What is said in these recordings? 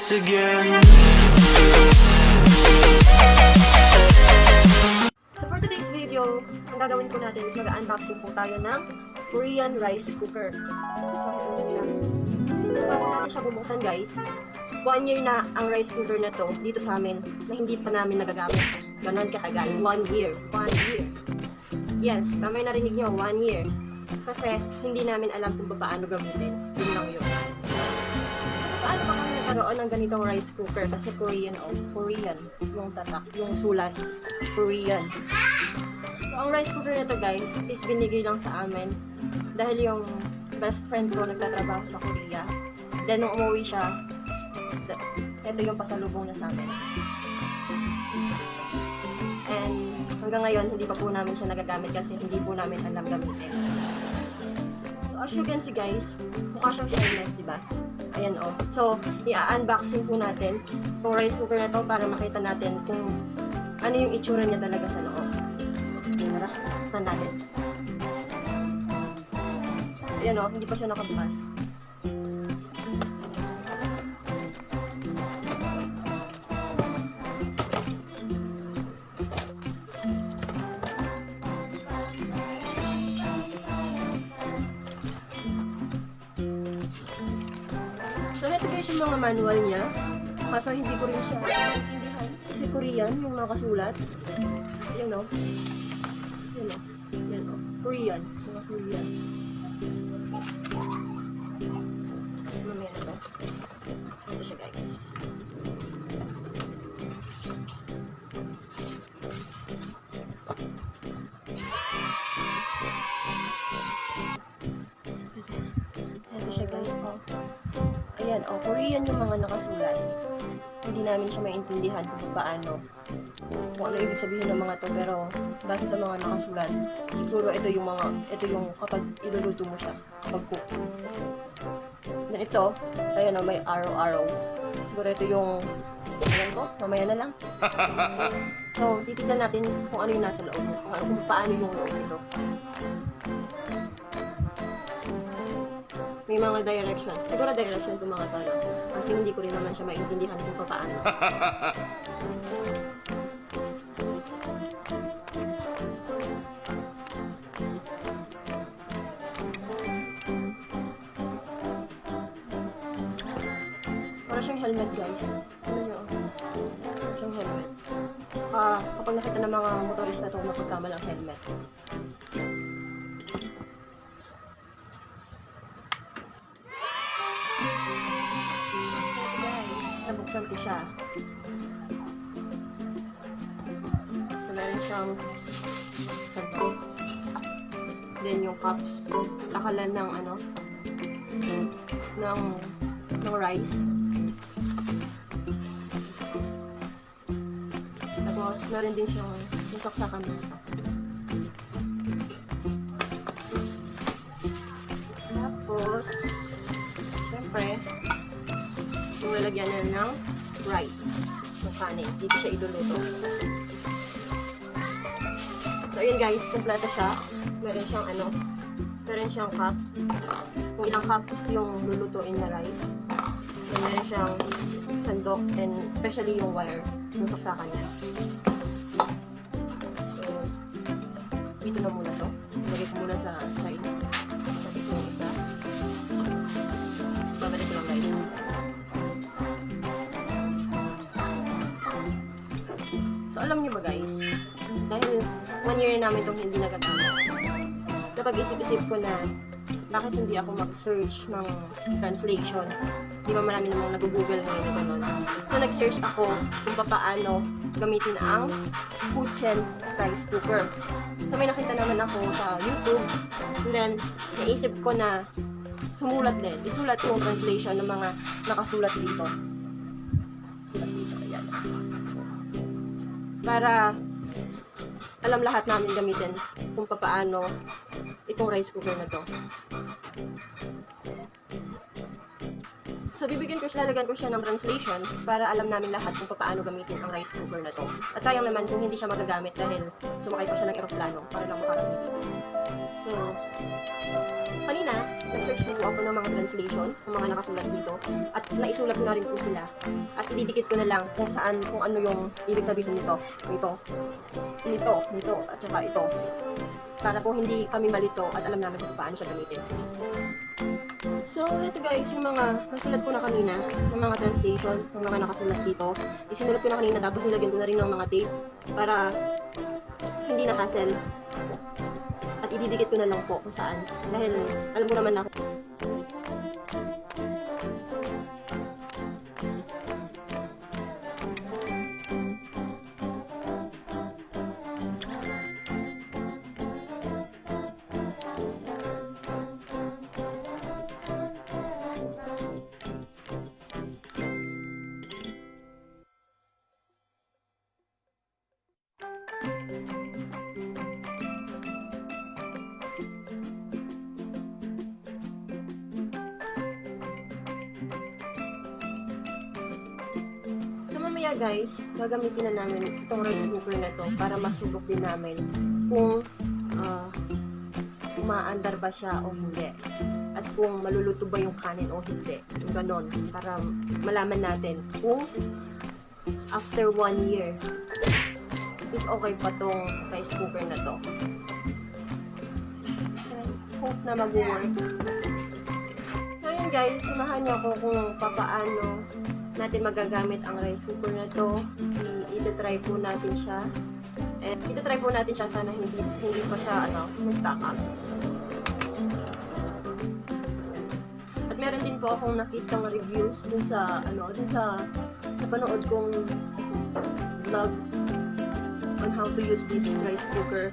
once again. So for today's video, ang gagawin po natin is mag-unboxing po tayo ng Korean rice cooker. So ito na siya. Bago natin siya bubuksan guys, 1 year na ang rice cooker na to dito sa amin na hindi pa namin nagagamit. Ganon katagal. 1 year. 1 year. Yes, tama yung narinig nyo, 1 year. Kasi hindi namin alam kung paano gamitin. Yun lang yun. So paano ba kami nagkaroon ng ganitong rice cooker? Kasi Korean Korean. Yung tatak, yung sulat. Korean. So ang rice cooker na to guys is binigay lang sa amin dahil yung best friend ko nagtatrabaho sa Korea. Then nung umuwi siya, ito yung pasalubong niya sa amin. And hanggang ngayon, hindi pa po namin siya nagagamit kasi hindi po namin alam gamitin. So as you can see guys, mukha siyang helmet, diba? Ayan o. So, i-unboxing po natin itong rice cooker na to para makita natin kung ano yung itsura niya talaga sa loob. Tara, saan natin? Ayan o, hindi pa siya nakabukas. So, ito guys yung mga manual niya. Kaso hindi ko rin siya maintindihan. Kasi Korean yung nakasulat. Ayan o. Ayan o. Ayan o. Korean. Mga Korean. Mamaya na to. Ito siya guys. Ito siya guys. Oh. Ayan, Korean yung mga nakasulat. Hindi namin siya maintindihan kung paano. Kung ano ibig sabihin ng mga to, pero base sa mga nakasulat, siguro ito yung kapag iluluto mo siya, kapag cook. Then ito, ayan may arrow. Siguro ito yung, ayan ko, mamaya na lang. So, titignan natin kung ano yung nasa loob, kung paano yung loob nito. May mga direction. Siguro direction itong mga to, no? Kasi hindi ko rin naman siya maintindihan kung paano. Para siyang helmet, guys. Ano nyo? Para siyang helmet. Kapag nakita ng mga motorista ito, mapagkamalang helmet. Nabuksan ko siya. So, meron siyang sabaw. Then, yung cups. Takalan ng ng rice. Tapos, meron din siyang yung saksakan nito. Tapos, syempre, yung lalagyan na ng rice. Yung kanin. Dito siya iluluto. So, ayun guys, kompleto siya. Meron siyang cup. Kung ilang cups yung lulutuin na rice. So, meron siyang sandok and especially yung wire. Yung saksakan niya. So, dito na muna to. Ilagay ko muna sa side. Ilagay ko yung isa. Babalik ko lang guys. So, alam niyo ba guys, dahil 1 year namin itong hindi nagagamit, napag-isip-isip ko na bakit hindi ako mag-search ng translation. Di ba marami namang nag-google ngayon ito nun. So, nag-search ako kung paano gamitin ang Kuchen rice cooker. So, may nakita naman ako sa YouTube. And then, naisip ko na isulat yung translation ng mga nakasulat dito. Sulat dito, ayan. Para alam lahat namin gamitin kung paano itong rice cooker na to. So, lalagyan ko siya ng translation para alam namin lahat kung paano gamitin ang rice cooker na to. At sayang naman kung hindi siya magagamit dahil sumakay pa siya ng eroplano para lang makarating dito. So, kanina, nag-search po ako ng mga translation, ng mga nakasulat dito, at naisulat ko na rin po sila. At ididikit ko na lang kung saan, kung ano yung ibig sabihin nito, at saka ito. Para po hindi kami malito at alam namin kung paano siya gamitin. So, ito guys, yung mga nasulat ko na kanina, ng mga translation, ng mga nakasulat dito, isinulat ko na kanina, tapos nilagyan ko na rin ng mga tape para hindi na hassle. At ididikit ko na lang po kung saan. Dahil alam ko naman na mamaya guys, gagamitin na namin itong rice cooker na to para masubok din namin kung umaandar ba siya o hindi. At kung maluluto ba yung kanin o hindi. Yung ganon. Para malaman natin kung after 1 year is okay pa tong rice cooker na to. Hope na mag-work. So yun guys, samahan niyo ako kung papaano natin magagamit ang rice cooker na to. Ito-try po natin siya. And ito-try po natin siya, sana hindi pa siya na-stack up. At meron din po akong nakitang reviews dun sa panood kong vlog on how to use this rice cooker.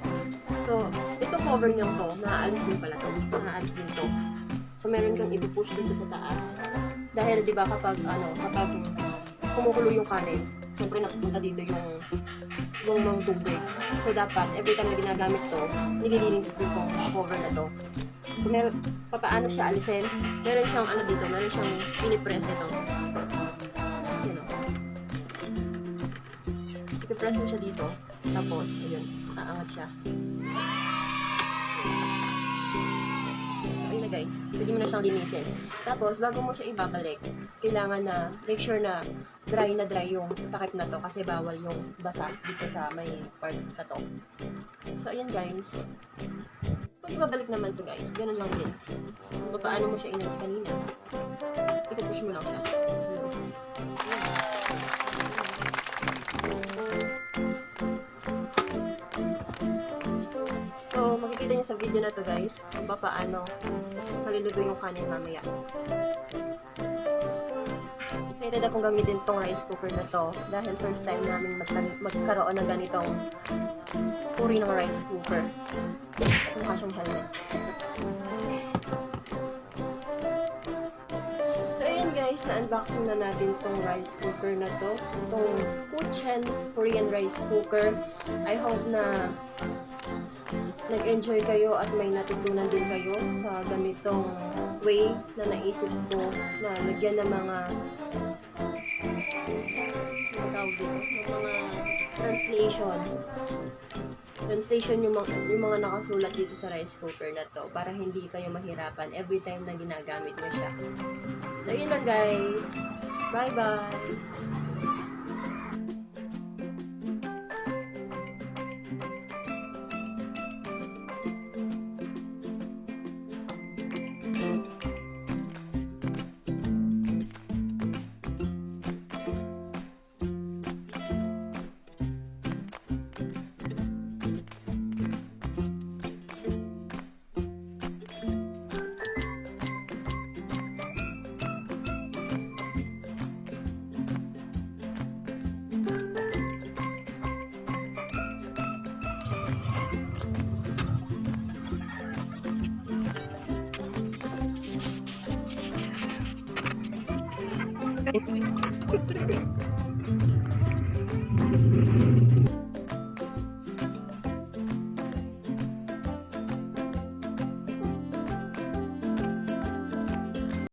So, ito cover niyo to, naaalis din pala to. Naaalis din to. So, meron kang ipupush dito sa taas. Dahil, di ba, kapag kumukulo yung kanin, siyempre napupunta dito yung tubig. So, dapat, every time na ginagamit to, nililinis ko itong cover na to. So, papaano siya alisin? Meron siyang, dito, meron siyang pinipress ito. Yan o. Ipipress mo siya dito. Tapos, ayun, aangat siya. Ayun na guys, pwede mo na siyang linisin. Tapos, bago mo siya ibabalik, kailangan na make sure na dry yung takip na to kasi bawal yung basa dito sa may part na to. So, ayan guys. Kung ibabalik naman to guys, ganun lang din. Kung paano mo siya inalis kanina, ipupush mo lang siya. So, makikita niyo sa video na to guys, kung paano maluluto yung kanin mamaya. Excited akong gamitin tong rice cooker na to dahil first time namin magkaroon ng ganitong uri ng rice cooker. Mukha siyang helmet. So ayun guys, na-unboxing na natin tong rice cooker na to. Itong Kuchen Korean rice cooker. I hope na nag-enjoy kayo at may natutunan din kayo sa ganitong way na naisip ko na lagyan ng mga translation yung mga nakasulat dito sa rice cooker na to para hindi kayo mahirapan every time na ginagamit nyo siya. So yun lang guys, bye bye.